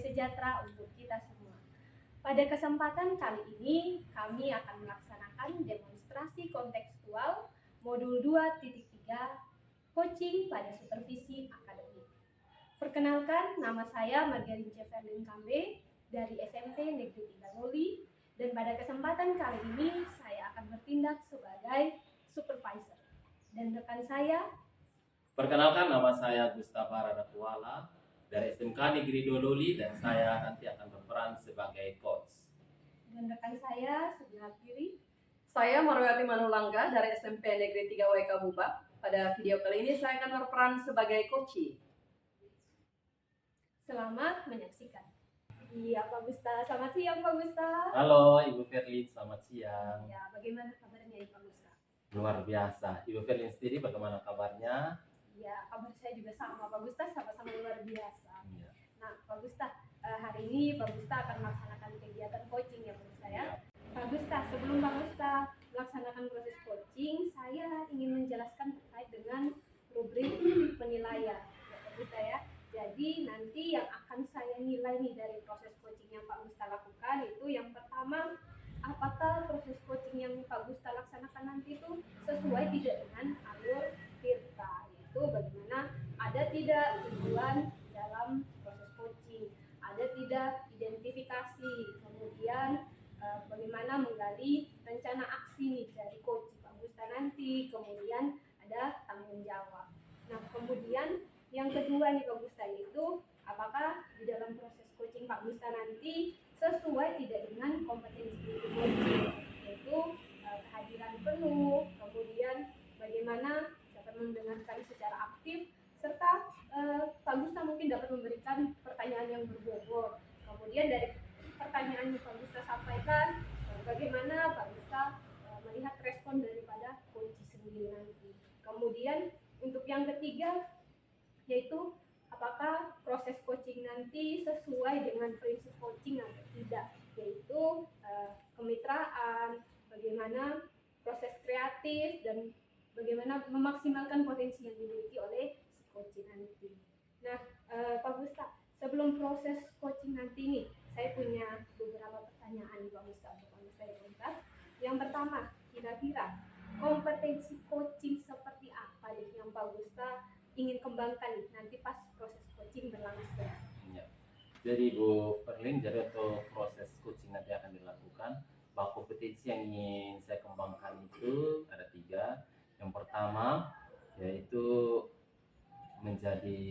sejahtera untuk kita semua. Pada kesempatan kali ini, kami akan melaksanakan demonstrasi kontekstual modul 2.3 coaching pada supervisi akademik. Perkenalkan, nama saya Margarin Ceferlin Kambe dari SMP Negeri 3 Loli, dan pada kesempatan kali ini saya akan bertindak sebagai supervisor. Dan rekan saya, perkenalkan, nama saya Gustafa Radatuala dari SMK Negeri 2 Loli, dan saya nanti akan berperan sebagai coach. Dan rekan saya sebelah kiri, saya Marwati Manulangga dari SMP Negeri 3 WK Buba. Pada video kali ini saya akan berperan sebagai coach. Selamat menyaksikan. Iya, Pak Gusta. Selamat siang, Pak Gusta. Halo Ibu Ferlin, selamat siang. Ya, bagaimana kabarnya Pak Gusta? Luar biasa. Ibu Ferlin sendiri bagaimana kabarnya? Ya, kabar saya juga sama Pak Gusta, sama-sama luar biasa. Ya. Nah, Pak Gusta, hari ini Pak Gusta akan melaksanakan kegiatan coaching ya Pak Gusta ya. Pak Gusta, sebelum Pak Gusta melaksanakan proses coaching, saya ingin menjelaskan terkait dengan rubrik penilaian ya Pak Gusta ya. Jadi nanti yang akan saya nilai nih dari proses coaching yang Pak Gusta lakukan itu yang pertama, apakah proses coaching yang Pak Gusta laksanakan nanti itu sesuai tidak dengan alur TIRTA, yaitu bagaimana ada tidak tujuan dalam proses coaching, ada tidak identifikasi, kemudian bagaimana menggali rencana aksi nih dari coaching Pak Gusta nanti, kemudian ada tanggung jawab. Nah, kemudian yang kedua nih Pak Gusta, yaitu apakah di dalam proses coaching Pak Gusta nanti sesuai tidak dengan kompetensi coaching, yaitu kehadiran penuh, kemudian bagaimana dapat mendengarkan secara aktif, serta Pak Gusta mungkin dapat memberikan pertanyaan yang berbobot. Kemudian dari pertanyaan yang Pak Gusta sampaikan, bagaimana Pak Gusta melihat respon daripada coach sendiri nanti. Kemudian untuk yang ketiga, yaitu apakah proses coaching nanti sesuai dengan prinsip coaching atau tidak, yaitu kemitraan, bagaimana proses kreatif, dan bagaimana memaksimalkan potensi yang dimiliki oleh si coaching nanti. Nah, Pak Gusta, sebelum proses coaching nanti nih, saya punya beberapa pertanyaan Pak Gusta untuk Pak Gusta yang lengkap. Yang pertama, kira-kira kompetensi coaching seperti apa nih yang Pak Gusta ingin kembangkan nanti pas proses coaching berlangsung? Ya. Jadi Bu Ferlin, jadi untuk proses coaching nanti akan dilakukan, bahwa kompetensi yang ingin saya kembangkan itu ada 3. Yang pertama yaitu menjadi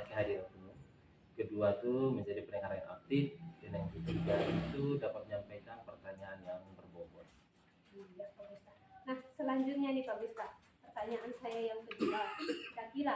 kehadiran penuh. Kedua tuh menjadi pendengar yang aktif, dan yang ketiga itu dapat menyampaikan pertanyaan yang berbobot. Iya, Pak Gusta. Nah, selanjutnya nih Pak Gusta, pertanyaan saya yang kedua, kira-kira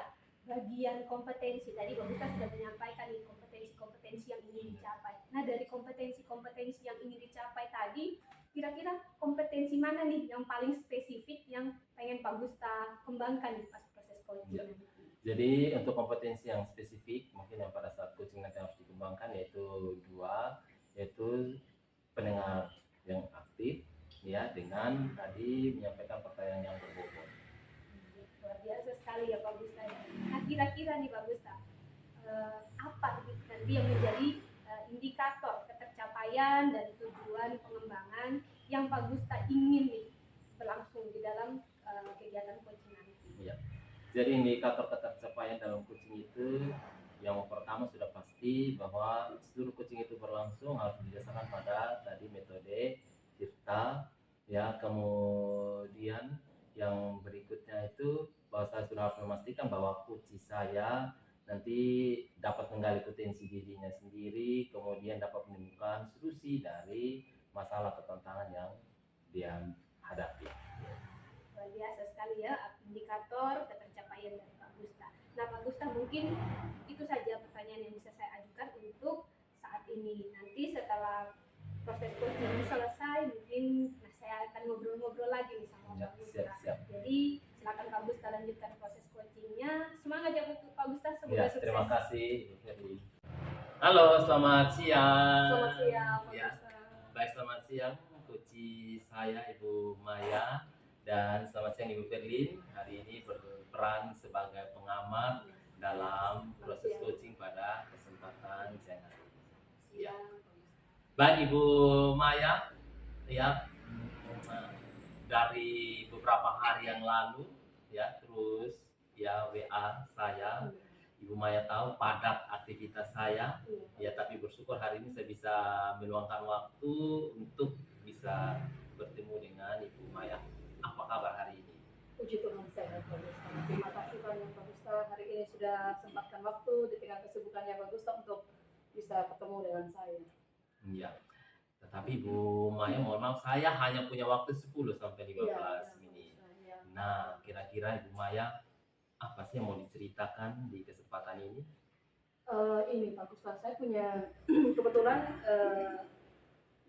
bagian kompetensi, tadi Pak Gusta sudah menyampaikan nih kompetensi-kompetensi yang ingin dicapai. Nah, dari kompetensi-kompetensi yang ingin dicapai tadi, kira-kira kompetensi mana nih yang paling spesifik yang pengen Pak Gusta kembangkan nih pas proses coaching nanti? Jadi untuk kompetensi yang spesifik mungkin yang pada saat coaching nanti harus dikembangkan yaitu 2, yaitu pendengar yang aktif ya, dengan tadi menyampaikan pertanyaan yang berbobot. Luar biasa sekali ya Pak Gusta. Nah, kira-kira nih Pak Gusta, apa nanti yang menjadi indikator ketercapaian dan tujuan pengembangan yang Pak Gusta ingin nih berlangsung di dalam kegiatan coaching nanti? Ya. Jadi indikator ketercapaian dalam coaching itu yang pertama sudah pasti bahwa seluruh coaching itu berlangsung harus didasarkan pada tadi metode TIRTA ya. Kemudian yang berikutnya itu bahwa saya sudah harus memastikan bahwa coach saya nanti dapat menggali potensi dirinya sendiri, kemudian dapat menemukan solusi dari masalah atau tantangan yang dia hadapi. Luar biasa sekali ya indikator ketercapaian dari Pak Gusta. Nah, Pak Gusta, mungkin itu saja pertanyaan yang bisa saya ajukan untuk saat ini. Nanti setelah proses coaching selesai, mungkin saya akan ngobrol-ngobrol lagi nih sama Pak Gusta. Siap. Jadi silakan Pak Gusta lanjutkan proses coachingnya. Semangat ya Pak Gusta, semoga sukses. Terima kasih. Halo, selamat siang. Selamat siang Pak Gusta. Baik, selamat siang coach saya Ibu Maya, dan selamat siang Ibu Ferlin. Hari ini berperan sebagai pengamat dalam proses coaching pada kesempatan kesempatan siang hari ini. Ya. Siang, Pak Ustaz. Baik Ibu Maya, ya dari beberapa hari yang lalu ya terus ya WA saya, Ibu Maya tahu padat aktivitas saya ya, tapi bersyukur hari ini saya bisa meluangkan waktu untuk bisa bertemu dengan Ibu Maya. Apa kabar hari ini? Puji Tuhan sehat Pak Ustaz. Terima kasih banyak Pak Ustaz. Hari ini sudah sempatkan waktu di tengah kesibukannya Pak Ustaz untuk bisa ketemu dengan saya. Iya. Tetapi Ibu Maya mohon maaf, saya hanya punya waktu 10 sampai 15 menit. Ya. Nah, kira-kira Ibu Maya apa sih yang mau diceritakan di kesempatan ini? Ini Pak Ustaz, saya punya kebetulan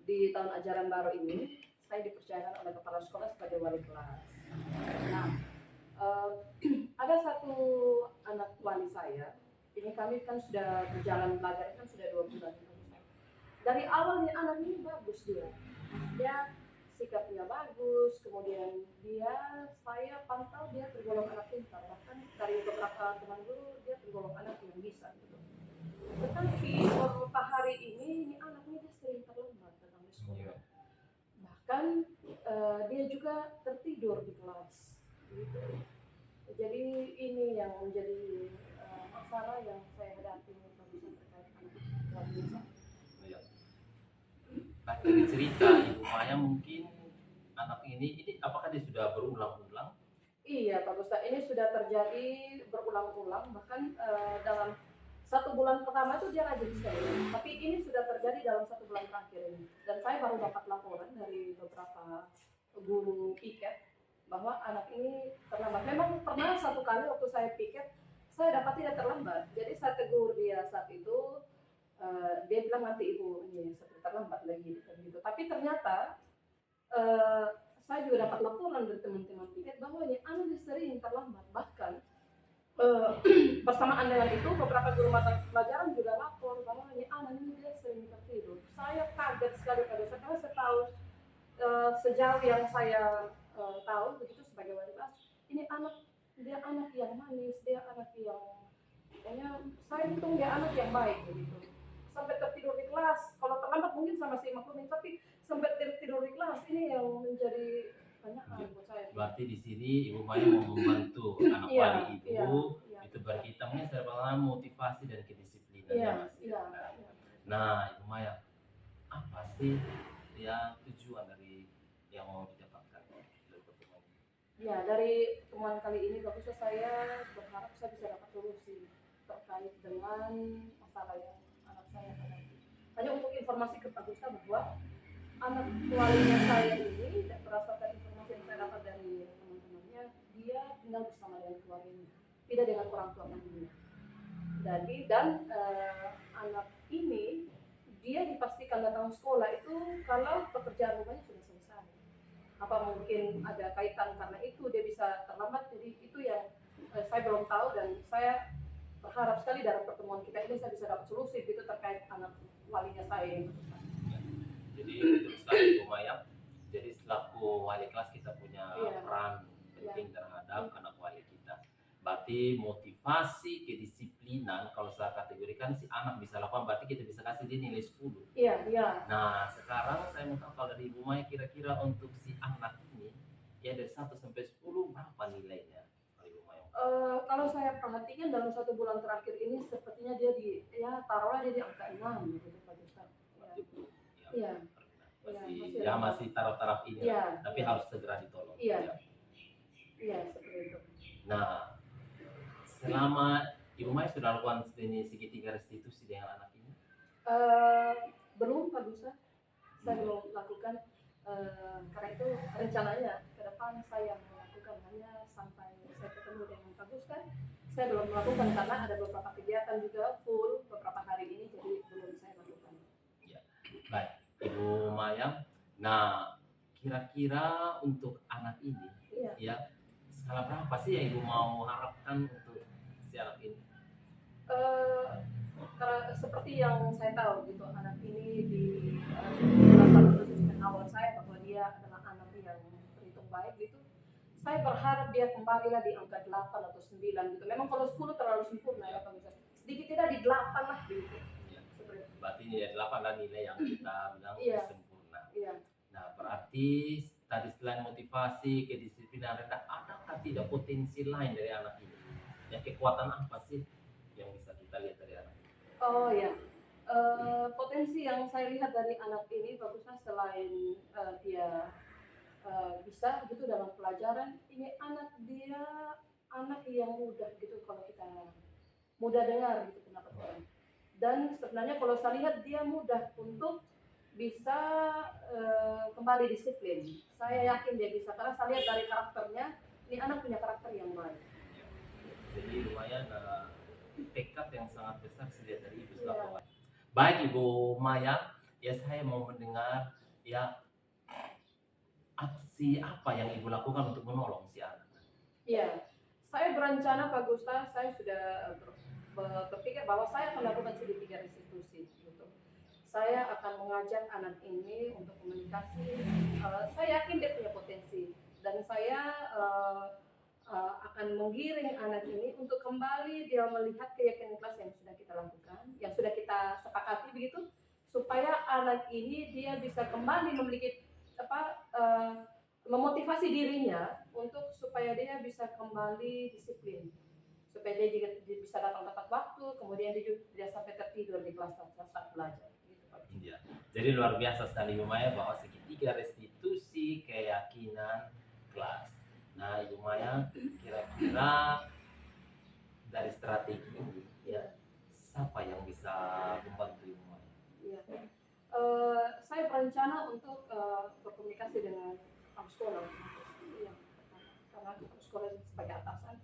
di tahun ajaran baru ini saya dipercayakan oleh kepala sekolah sebagai wali kelas. Nah, ada satu anak wali saya. Ini kami kan sudah berjalan belajar kan sudah 2 bulan. Dari awalnya anak ini bagus dia sikapnya bagus, kemudian saya pantau dia tergolong anak pintar, bahkan dari beberapa teman guru dia tergolong anak yang bisa gitu. Tetapi beberapa hari ini anaknya dia sering terlambat datang di sekolah. Bahkan dia juga tertidur di kelas gitu. Jadi ini yang menjadi masalah yang saya hadapi terkait anak bisa. Dari cerita Ibu Maya mungkin anak ini apakah dia sudah berulang-ulang? Iya Pak Ustaz, ini sudah terjadi berulang-ulang, bahkan dalam 1 bulan pertama itu dia rajin sekali, tapi ini sudah terjadi dalam 1 bulan terakhir ini. Dan saya baru dapat laporan dari beberapa guru piket bahwa anak ini terlambat. Memang pernah 1 kali waktu saya piket, saya dapat tidak terlambat. Jadi saya tegur dia saat itu, dia bilang nanti ibu ini seperti terlambat lagi gitu. Tapi ternyata saya juga dapat laporan dari teman-teman piket bahwa ini anak sering terlambat. Bahkan bersamaan dengan itu beberapa guru mata pelajaran juga lapor bahwa ini anak ini dia sering tertidur. Saya kaget sekali pada saat karena saya tahu sejauh yang saya tahu begitu sebagai wali kelas, ini dia anak yang manis, dia anak yang pokoknya saya hitung dia anak yang baik begitu. Sampai tertidur di kelas, kalau terlambat mungkin sama si maklumin, tapi sampai tertidur di kelas ini yang menjadi banyak hal buat saya. Berarti di sini Ibu Maya mau membantu anak wali itu berhitamnya secara motivasi dan kedisiplinannya. Nah Ibu Maya, apa sih yang tujuan dari yang mau didapatkan dari pertemuan ini? Ya, dari temuan kali ini bagusnya saya berharap saya bisa dapat solusi terkait dengan masalah yang anak saya hadapi. Hanya untuk informasi ke Pak Gusta bahwa anak walinya saya ini berdasarkan informasi yang saya dapat dari teman-temannya, dia tinggal bersama dengan keluarganya, tidak dengan orang tua kandungnya. Dan anak ini dia dipastikan datang sekolah itu kalau pekerjaan rumahnya sudah selesai. Apa mungkin ada kaitan karena itu dia bisa terlambat? Jadi itu yang saya belum tahu, dan saya berharap sekali dalam pertemuan kita ini saya bisa dapat solusi gitu terkait anak walinya saya ini. Jadi betul sekali Bu Maya. Jadi selaku wali kelas kita punya peran penting terhadap anak wali kita. Berarti motivasi, kedisiplinan kalau saya kategorikan si anak bisa lakukan, berarti kita bisa kasih dia nilai 10. Iya. Nah sekarang saya mau tahu kalau dari Ibu Maya kira-kira untuk si anak ini ya dari 1 sampai 10 berapa nilainya? Kalau saya perhatikan dalam 1 bulan terakhir ini sepertinya dia taruhlah dia di angka 6 gitu Pak Ustaz. Iya. Masih taraf-taraf ini, tapi harus segera ditolong. Iya, seperti itu. Nah, selama Ibu Maya sudah lakukan segitiga restitusi dengan anak ini? Belum Pak Ustaz, saya belum lakukan. Karena itu rencananya ke depan saya melakukan, hanya sampai saya ketemu dengan Pak Ustaz saya belum melakukan karena ada beberapa kegiatan juga full beberapa hari ini, jadi belum saya lakukan. Ya, baik Ibu Maya. Nah, kira-kira untuk anak ini, ya skala berapa sih yang Ibu mau harapkan untuk si anak ini? Karena seperti yang saya tahu gitu, anak ini di salah satu awal saya bahwa dia adalah anak yang terhitung baik gitu. Saya berharap dia kembalilah di angka 8 atau 9 gitu. Memang kalau 10 terlalu sempurna ya Pak Ustaz. Sedikit tidak di 8 lah gitu. berarti nilai 8 adalah nilai yang kita bilang Iya. sempurna. Iya. Nah, berarti tadi selain motivasi, kedisiplinan rendah, adakah tidak potensi lain dari anak ini? Ya, kekuatan apa sih yang bisa kita lihat dari anak ini? Oh ya, potensi yang saya lihat dari anak ini bagusnya selain dia bisa gitu dalam pelajaran, ini dia anak yang mudah gitu kalau kita mudah dengar gitu pendapat orang. Dan sebenarnya kalau saya lihat dia mudah untuk bisa kembali disiplin. Saya yakin dia bisa karena saya lihat dari karakternya, ini anak punya karakter yang baik. Jadi lumayan tekad yang sangat besar sih dari Ibu Iya. selaku. Baik Ibu Maya, ya saya mau mendengar ya aksi apa yang Ibu lakukan untuk menolong si anak. Iya, saya berencana Pak Gusta, saya sudah berpikir bahwa saya akan lakukan studi 3 restitusi gitu. Saya akan mengajak anak ini untuk komunikasi. Saya yakin dia punya potensi dan saya akan menggiring anak ini untuk kembali dia melihat keyakinan kelas yang sudah kita lakukan, yang sudah kita sepakati begitu, supaya anak ini dia bisa kembali memiliki memotivasi dirinya untuk supaya dia bisa kembali disiplin, supaya dia juga bisa datang tepat waktu, kemudian dia juga tidak sampai tertidur di kelas saat belajar. Gitu, Pak. Iya. Jadi luar biasa sekali Ibu Maya bahwa segitiga restitusi keyakinan kelas. Nah Ibu Maya, kira-kira dari strategi ini ya siapa yang bisa membantu Ibu Maya? Iya. Saya berencana untuk berkomunikasi dengan kepala sekolah. Iya. Karena kepala sekolah sebagai atasan,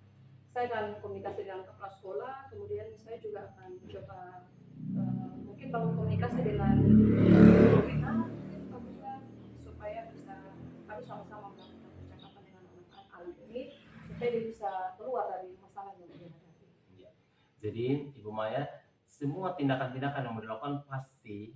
saya akan komunikasi dengan kepala sekolah. Kemudian saya juga akan coba mungkin bangun komunikasi dengan WA, mungkin baguslah supaya bisa kami sama-sama melakukan percakapan dengan anak-anak ini supaya dia bisa keluar dari masalah yang dia hadapi. Iya. Jadi Ibu Maya, semua tindakan-tindakan yang dilakukan pasti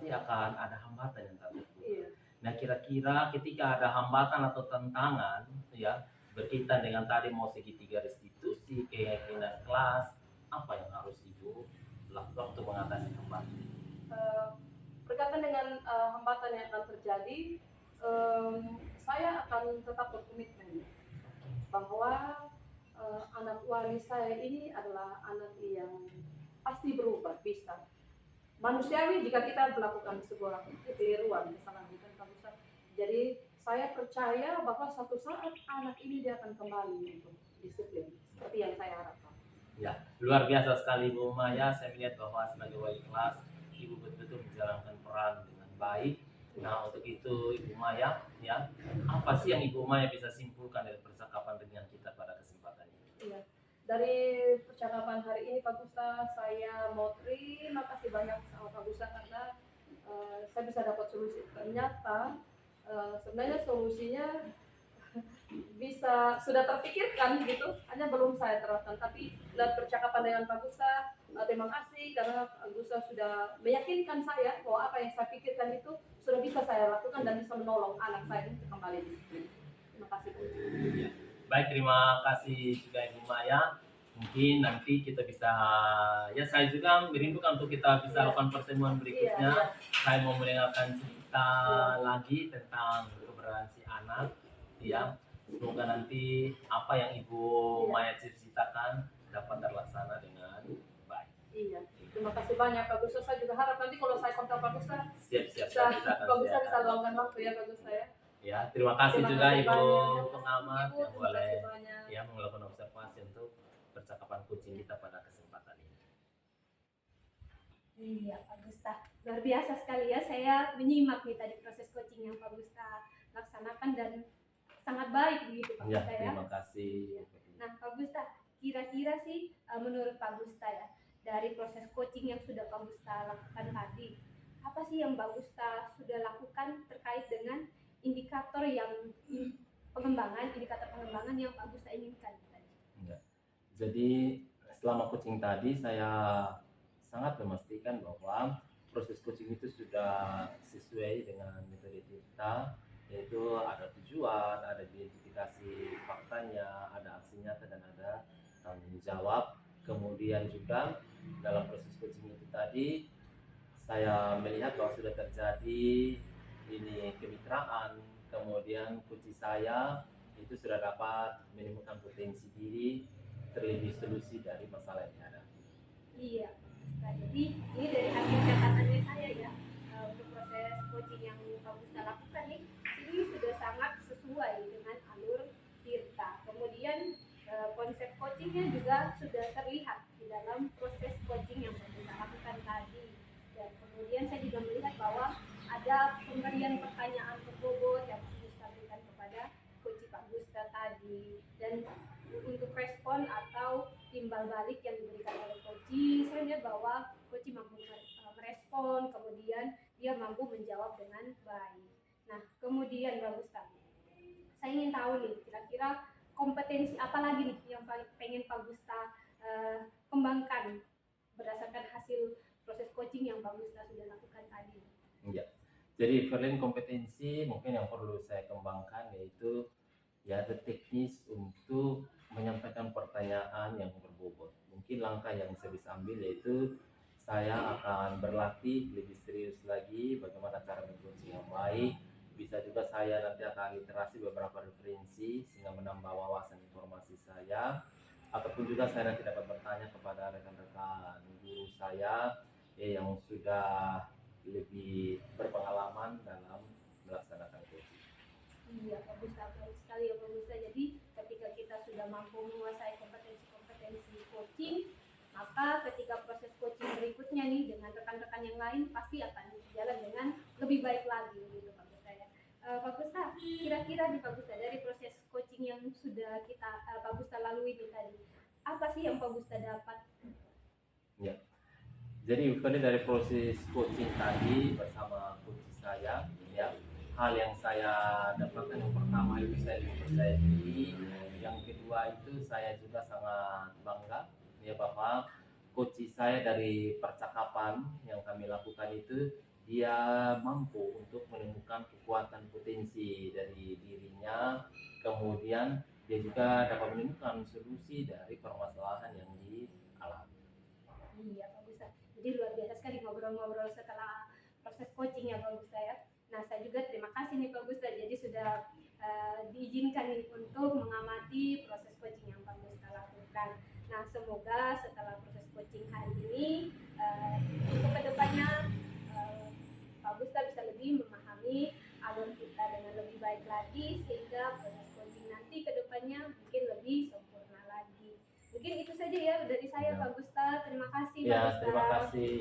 akan ada hambatan yang tak terputus. Iya. Nah kira-kira ketika ada hambatan atau tantangan ya berkaitan dengan tadi mau segitiga restitusi keyakinan kelas, apa yang harus Ibu lakukan untuk mengatasi hambatan? Berkaitan dengan hambatan yang akan terjadi, saya akan tetap berkomitmen bahwa anak wali saya ini adalah anak yang pasti berubah, bisa manusiawi jika kita melakukan sebuah kekeliruan, kesalahan bukan bagusan. Jadi saya percaya bahwa suatu saat anak ini dia akan kembali untuk disiplin seperti yang saya harapkan. Ya, luar biasa sekali Ibu Maya. Saya melihat bahwa sebagai wali kelas Ibu betul-betul menjalankan peran dengan baik. Nah, untuk itu Ibu Maya, ya, apa sih yang Ibu Maya bisa simpulkan dari percakapan dengan kita pada kesempatan ini? Iya. Dari percakapan hari ini Pak Gusta, saya mau terima kasih banyak sama Pak Gusta karena saya bisa dapat solusi. Ternyata sebenarnya solusinya bisa sudah terpikirkan gitu, hanya belum saya terapkan. Tapi dari percakapan dengan Pak Gusta, terima kasih karena Pak Gusta sudah meyakinkan saya bahwa apa yang saya pikirkan itu sudah bisa saya lakukan dan bisa menolong anak saya untuk kembali disiplin. Terima kasih Pak Gusta. Ya. Baik, terima kasih juga Ibu Maya. Mungkin nanti kita bisa, ya saya juga merindukan untuk kita bisa lakukan pertemuan berikutnya. Saya mau mendengarkan cerita lagi tentang keberadaan si anak. Ya, semoga nanti apa yang Ibu Maya ceritakan dapat terlaksana dengan baik. Iya, terima kasih banyak Pak Gusta. Saya juga harap nanti kalau saya kontak Pak Gusta, Siap. Pak Gusta bisa luangkan waktu ya Pak Gusta ya. Ya, terima kasih juga Ibu pengamat yang boleh ya melakukan observasi untuk percakapan kucing kita pada kesempatan ini. Iya, Pak Gusta. Luar biasa sekali ya, saya menyimak nih tadi proses coaching yang Pak Gusta laksanakan dan sangat baik begitu Pak Ya, Gusta ya. terima kasih. Nah, Pak Gusta, kira-kira sih menurut Pak Gusta ya, dari proses coaching yang sudah Pak Gusta lakukan tadi, apa sih yang Pak Gusta sudah lakukan terkait dengan indikator pengembangan yang Pak Gusta inginkan tadi? Ya. Jadi selama coaching tadi saya sangat memastikan bahwa proses coaching itu sudah sesuai dengan metode kita, yaitu ada tujuan, ada identifikasi faktanya, ada aksi nyata dan ada tanggung jawab. Kemudian juga dalam proses coaching itu tadi, saya melihat bahwa sudah terjadi ini kemitraan, kemudian coaching saya itu sudah dapat menemukan potensi diri terlebih solusi dari masalah yang ada. Iya, Pak. Jadi ini dari hasil catatannya saya ya, untuk proses coaching yang Pak Gusta lakukan nih, ini sudah sangat sesuai dengan alur Tirta. Kemudian konsep coachingnya juga sudah terlihat di dalam proses coaching yang Pak Gusta lakukan tadi. Dan kemudian saya juga melihat bahwa ada pemberian pertanyaan berbobot yang Pak Gusta berikan kepada coaching Pak Gusta tadi. Dan untuk respon atau timbal balik yang diberikan oleh coaching, saya lihat bahwa coaching mampu merespon, kemudian dia mampu menjawab dengan baik. Nah, kemudian Mbak Gusta, saya ingin tahu nih, kira-kira kompetensi apa lagi nih yang pengen Pak Gusta kembangkan berdasarkan hasil proses coaching yang Pak Gusta sudah lakukan tadi? Ya. Jadi selain kompetensi mungkin yang perlu saya kembangkan yaitu ya teknis untuk menyampaikan pertanyaan yang berbobot. Mungkin langkah yang saya bisa ambil yaitu saya akan berlatih lebih serius lagi bagaimana cara mengcoaching yang baik. Bisa juga saya nanti akan literasi beberapa referensi sehingga menambah wawasan informasi saya. Ataupun juga saya nanti dapat bertanya kepada rekan-rekan guru saya yang sudah lebih berpengalaman dalam melaksanakan coaching. Iya, Pak Gusta, bagus sekali ya Pak Gusta. Jadi ketika kita sudah mampu menguasai kompetensi-kompetensi coaching, maka ketika proses coaching berikutnya nih dengan rekan-rekan yang lain pasti akan berjalan dengan lebih baik lagi gitu Pak Gusta ya. Pak Gusta, kira-kira nih Pak Gusta dari proses coaching yang sudah kita Pak Gusta lalui ini tadi, apa sih yang Pak Gusta dapat? Ya. Jadi dari proses coaching tadi bersama coach saya, ya hal yang saya dapatkan yang pertama itu saya lebih percaya diri, yang kedua itu saya juga sangat bangga ya bahwa coach saya dari percakapan yang kami lakukan itu dia mampu untuk menemukan kekuatan potensi dari dirinya, kemudian dia juga dapat menemukan solusi dari permasalahan yang dialami. Iya Pak Gusta. Jadi luar biasa sekali ngobrol-ngobrol setelah proses coaching ya Pak Gusta ya. Nah saya juga terima kasih nih Pak Gusta. Jadi sudah diizinkan nih untuk mengamati proses coaching yang Pak Gusta lakukan. Nah semoga setelah proses coaching hari ini untuk kedepannya Pak Gusta bisa lebih memahami alur kita dengan lebih baik lagi sehingga proses coaching nanti kedepannya mungkin lebih sempurna lagi. Mungkin itu saja ya dari saya Pak Gusta. Terima kasih Pak Ya, Gusta. terima kasih.